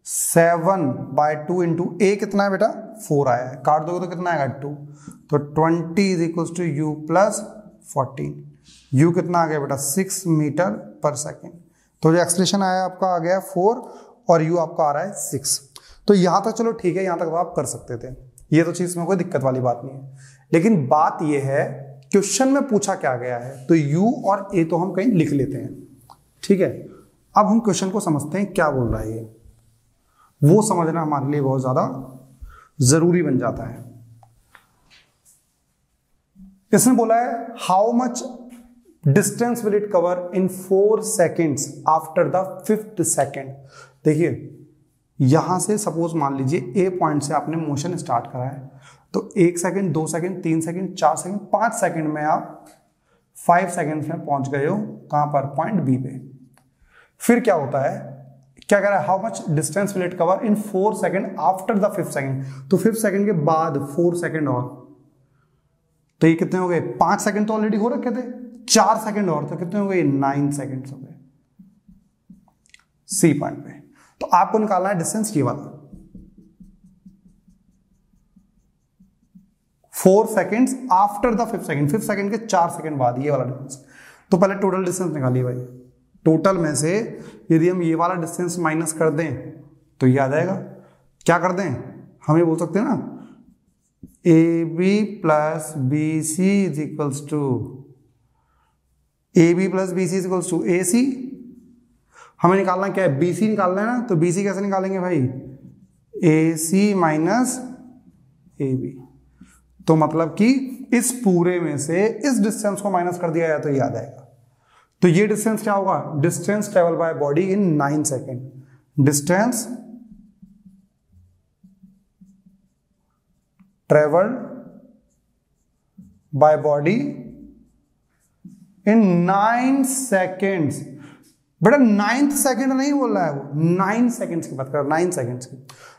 7/2 इंटू a कितना है बेटा 4 आया है, काट दोगे तो कितना आएगा 2, तो 20 is equals to u plus 14, u कितना आ गया बेटा 6 मीटर पर सेकेंड, तो जो एक्सप्रेशन आया आपका आ गया 4 और u आपका आ रहा है 6। तो यहां तक चलो ठीक है, यहां तक तो आप कर सकते थे, ये तो चीज में कोई दिक्कत वाली बात नहीं है। लेकिन बात ये है क्वेश्चन में पूछा क्या गया है, तो u और a तो हम कहीं लिख लेते हैं, ठीक है। अब हम क्वेश्चन को समझते हैं क्या बोल रहा है ये, वो समझना हमारे लिए बहुत ज्यादा जरूरी बन जाता है। इसने बोला है how much distance will it cover in 4 seconds after the 5th second. देखिए यहां से सपोज मान लीजिए ए पॉइंट से आपने मोशन स्टार्ट करा है, तो 1 second 2 second 3 second 4 second 5 second में आप 5 सेकेंड्स में पहुंच गए हो कहां पर, पॉइंट बी पे। फिर क्या होता है, क्या कह रहा है, how much distance will it cover in 4 second after the 5th second. तो 5th सेकेंड के बाद 4 सेकेंड और, तो ये कितने हो गए, 5 सेकेंड तो ऑलरेडी हो रखे थे, 4 सेकेंड और, तो कितने हो गए, 9 सेकेंड हो गए सी पॉइंट पे। तो आपको निकालना है डिस्टेंस ये वाला 4 seconds after the 5th second, 5th second के 4 सेकेंड बाद ये वाला डिस्टेंस। तो पहले टोटल डिस्टेंस निकालिए भाई, टोटल में से यदि हम ये वाला डिस्टेंस माइनस कर दें तो ये आ जाएगा, क्या कर दें, हम ये बोल सकते हैं ना A B plus B C is equals to A B plus B C is equals to A C. हमें निकालना क्या है, बी सी निकालना है ना, तो बी सी कैसे निकालेंगे भाई, ए सी माइनस ए बी। तो मतलब कि इस पूरे में से इस डिस्टेंस को माइनस कर दिया जाए तो ये आ जाएगा। तो ये डिस्टेंस क्या होगा, distance travel by body in 9 second, distance travel by body in 9 seconds. बेटा 9th सेकेंड नहीं बोल रहा है वो, 9 सेकेंड्स की बात कर रहा है, 9 सेकेंड्स की।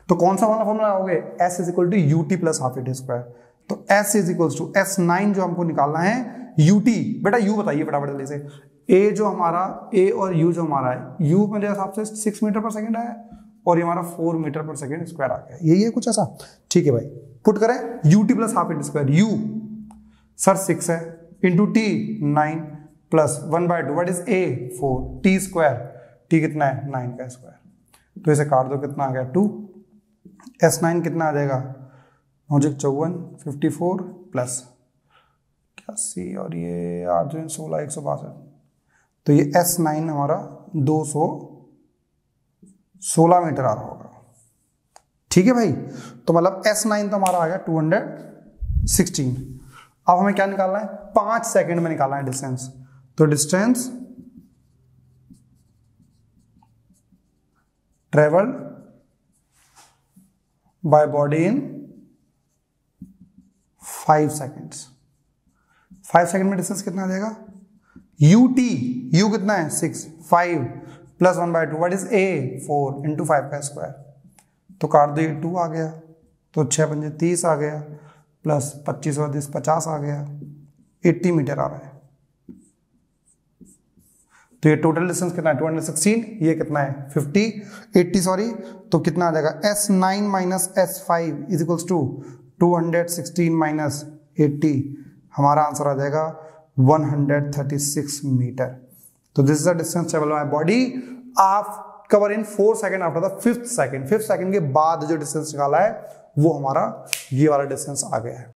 तो कौन सा वाला फॉर्मूला लगाओगे, s is equal to ut plus half a square. तो s is equal to s9 जो हमको निकालना है ut, बेटा u बताइए फटाफट जल्दी से, a जो हमारा a और u जो हमारा है, u मेरे हिसाब से 6 मीटर पर सेकेंड आया और ये हमारा 4 मीटर पर सेकेंड स्क्वायर आ गया, यही है कुछ ऐसा, ठीक है भाई। पुट करें ut plus half a square, u sir 6 है into t 9 plus 1/2 what is a 4 t square, t कितना है 9 का स्क्वायर। तो इसे काट दो, कितना आ गया 2, s9 कितना आ जाएगा 9 54 54 प्लस 81 और ये 8 जो 16 162, तो ये s9 हमारा 216 मीटर आ रहा होगा, ठीक है भाई। तो मतलब s9 तो हमारा आ गया 216। अब हमें क्या निकालना है, 5 सेकेंड में निकालना है डिस्टेंस। तो distance travel by body in 5 seconds. 5 second में डिस्टेंस कितना आ जाएगा, ut, u कितना है 6, 5 plus 1/2 what is a 4 into 5 का स्क्वायर। तो काट दो, 2 आ गया, तो 6 पंजे 30 आ गया, प्लस 25 और 30 50 आ गया, 80 मीटर आ रहा है। तो ये टोटल डिस्टेंस कितना है 216, ये कितना है 80 सॉरी, तो कितना आ जाएगा s9 minus s5 is equals to 216 minus 80, हमारा आंसर आ जाएगा 136 मीटर। तो this is the distance travel by body आप cover in 4 second after the 5th second. 5th second के बाद जो डिस्टेंस निकाला है वो हमारा ये वाला डिस्टेंस आ गया है।